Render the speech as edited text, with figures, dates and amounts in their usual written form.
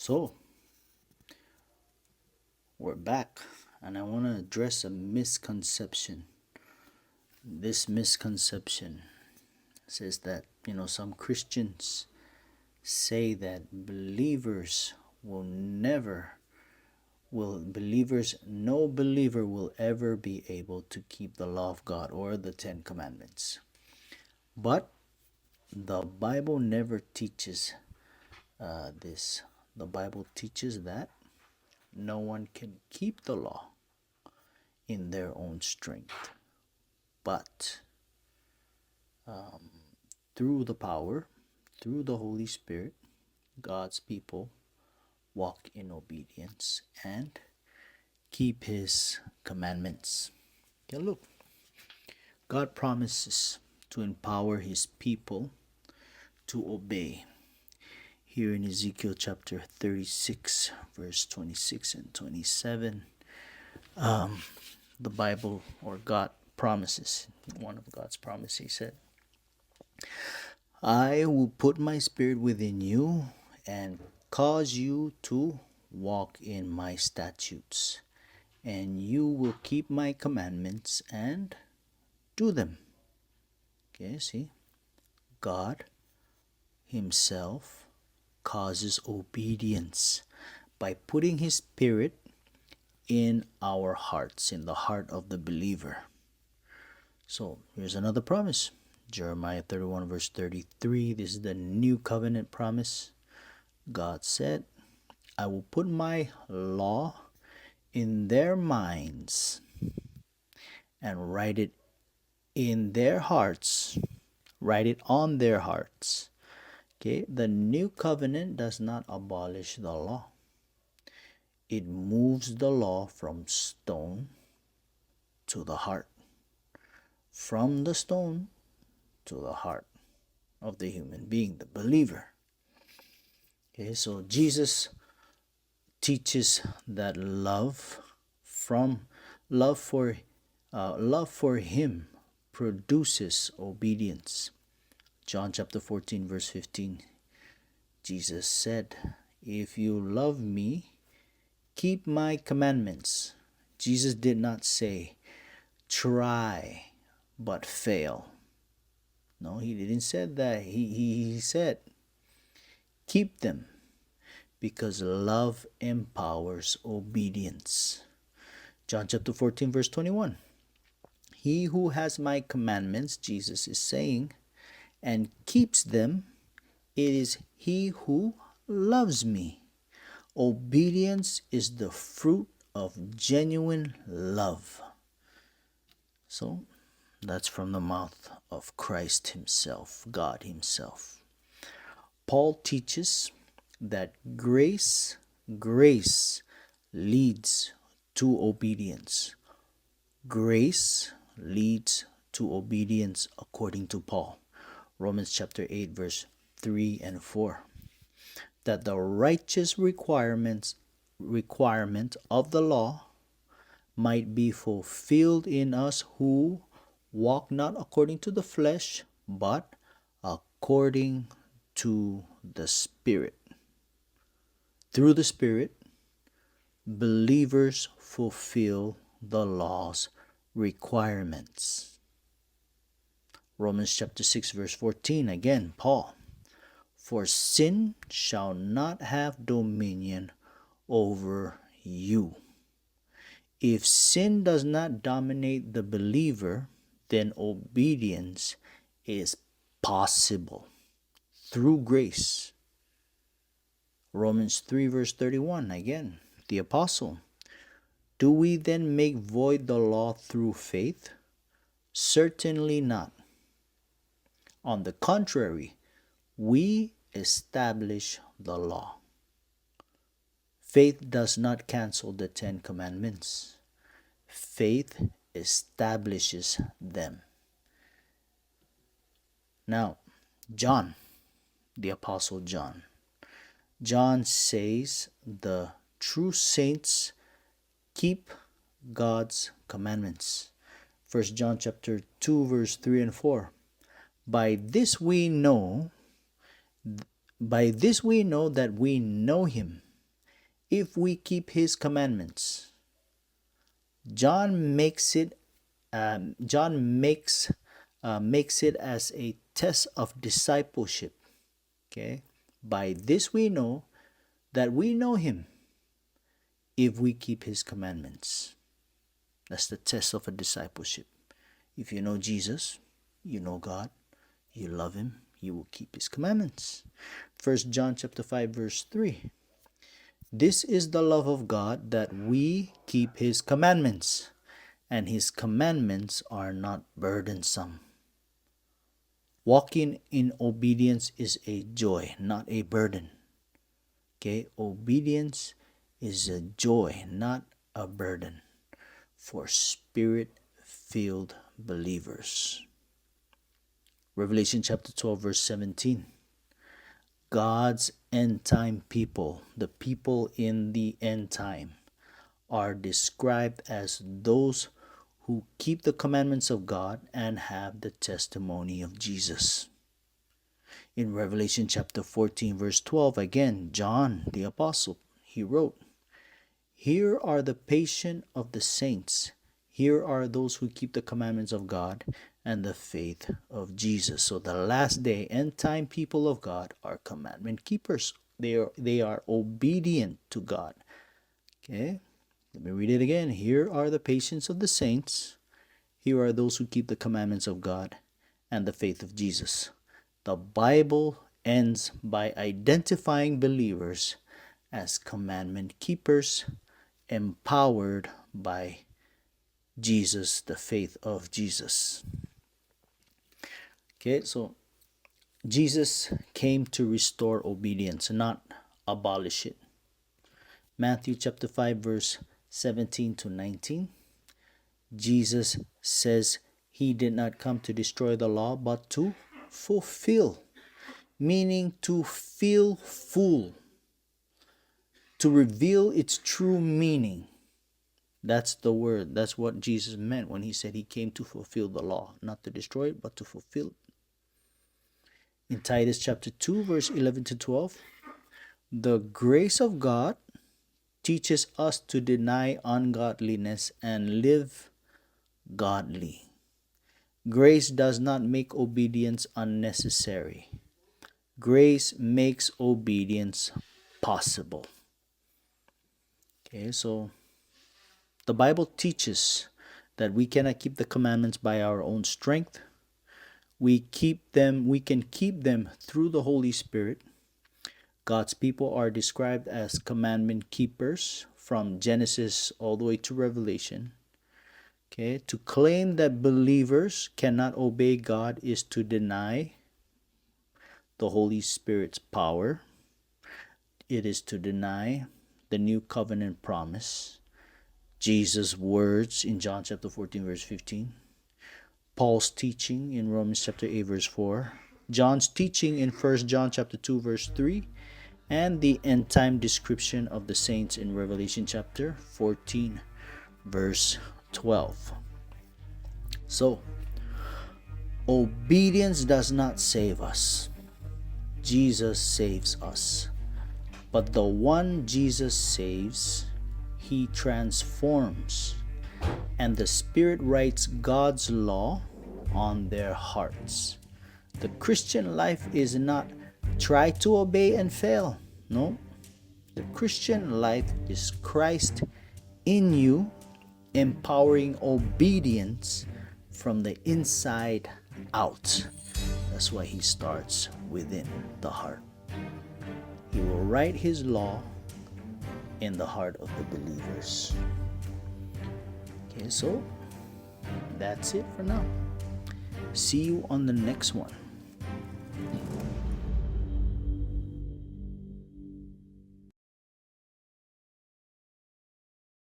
So, we're back, and I want to address a misconception. This misconception says that, some Christians say that no believer will ever be able to keep the law of God or the Ten Commandments. But the Bible never teaches this. The Bible teaches that no one can keep the law in their own strength, but through the Holy Spirit, God's people walk in obedience and keep His commandments. Okay, look, God promises to empower His people to obey. Here in Ezekiel chapter 36, verse 26 and 27, the Bible or God promises, one of God's promises, He said, I will put my spirit within you and cause you to walk in my statutes, and you will keep my commandments and do them. Okay, see? God Himself causes obedience by putting His Spirit in our hearts, in the heart of the believer. So here's another promise. Jeremiah 31 verse 33. This is the new covenant promise. God said, I will put my law in their minds and write it in their hearts. Write it on their hearts. Okay, the new covenant does not abolish the law. It moves the law from stone to the heart. From the stone to the heart of the human being, the believer. Okay, so Jesus teaches that love for Him produces obedience. John chapter 14 verse 15. Jesus said, if you love me, keep my commandments. Jesus did not say, try but fail. No, He didn't say that. He said, keep them, because love empowers obedience. John chapter 14 verse 21. He who has my commandments, Jesus is saying, and keeps them, it is he who loves me. Obedience is the fruit of genuine love. So, that's from the mouth of Christ Himself, God Himself. Paul teaches that grace leads to obedience. Grace leads to obedience according to Paul. Romans chapter 8 verse 3 and 4. That the righteous requirement of the law might be fulfilled in us who walk not according to the flesh, but according to the Spirit. Through the Spirit, believers fulfill the law's requirements. Romans chapter 6 verse 14, again, Paul. For sin shall not have dominion over you. If sin does not dominate the believer, then obedience is possible through grace. Romans 3 verse 31, again, the apostle. Do we then make void the law through faith? Certainly not. On the contrary, we establish the law. Faith does not cancel the Ten Commandments. Faith establishes them. Now, John, the Apostle John says the true saints keep God's commandments. 1 John chapter 2 verse 3 and 4. By this we know that we know Him, if we keep his commandments. John makes it John makes it as a test of discipleship. Okay, by this we know that we know him if we keep his commandments. That's the test of a discipleship. If you know Jesus, you know God, you love him, you will keep his commandments. 1 John chapter 5 verse 3. This is the love of God, that we keep his commandments, and his commandments are not burdensome. Walking in obedience is a joy, not a burden. Okay, obedience is a joy, not a burden for spirit-filled believers. Revelation chapter 12 verse 17. God's end time people, the people in the end time, are described as those who keep the commandments of God and have the testimony of Jesus. In Revelation chapter 14 verse 12, again, John the apostle, he wrote, "Here are the patient of the saints. Here are those who keep the commandments of God and the faith of Jesus." So the last day end time people of God are commandment keepers. They are obedient to God. Okay? Let me read it again. Here are the patience of the saints. Here are those who keep the commandments of God and the faith of Jesus. The Bible ends by identifying believers as commandment keepers, empowered by Jesus, the faith of Jesus. Okay, so Jesus came to restore obedience, not abolish it. Matthew chapter 5 verse 17 to 19. Jesus says he did not come to destroy the law, but to fulfill, meaning to feel full, to reveal its true meaning. That's the word. That's what Jesus meant when he said he came to fulfill the law, not to destroy it, but to fulfill it. In Titus chapter 2, verse 11 to 12, the grace of God teaches us to deny ungodliness and live godly. Grace does not make obedience unnecessary. Grace makes obedience possible. Okay, so the Bible teaches that we cannot keep the commandments by our own strength. We can keep them through the Holy Spirit. God's people are described as commandment keepers from Genesis all the way to Revelation. Okay, to claim that believers cannot obey God is to deny the Holy Spirit's power. It is to deny the new covenant promise, Jesus' words in John chapter 14 verse 15, Paul's teaching in Romans chapter 8 verse 4, John's teaching in 1 John chapter 2 verse 3, and the end time description of the saints in Revelation chapter 14 verse 12. So, obedience does not save us. Jesus saves us. But the one Jesus saves, he transforms, and the Spirit writes God's law on their hearts. The Christian life is not try to obey and fail. No. The Christian life is Christ in you, empowering obedience from the inside out. That's why he starts within the heart. He will write his law in the heart of the believers. Okay, so that's it for now. See you on the next one.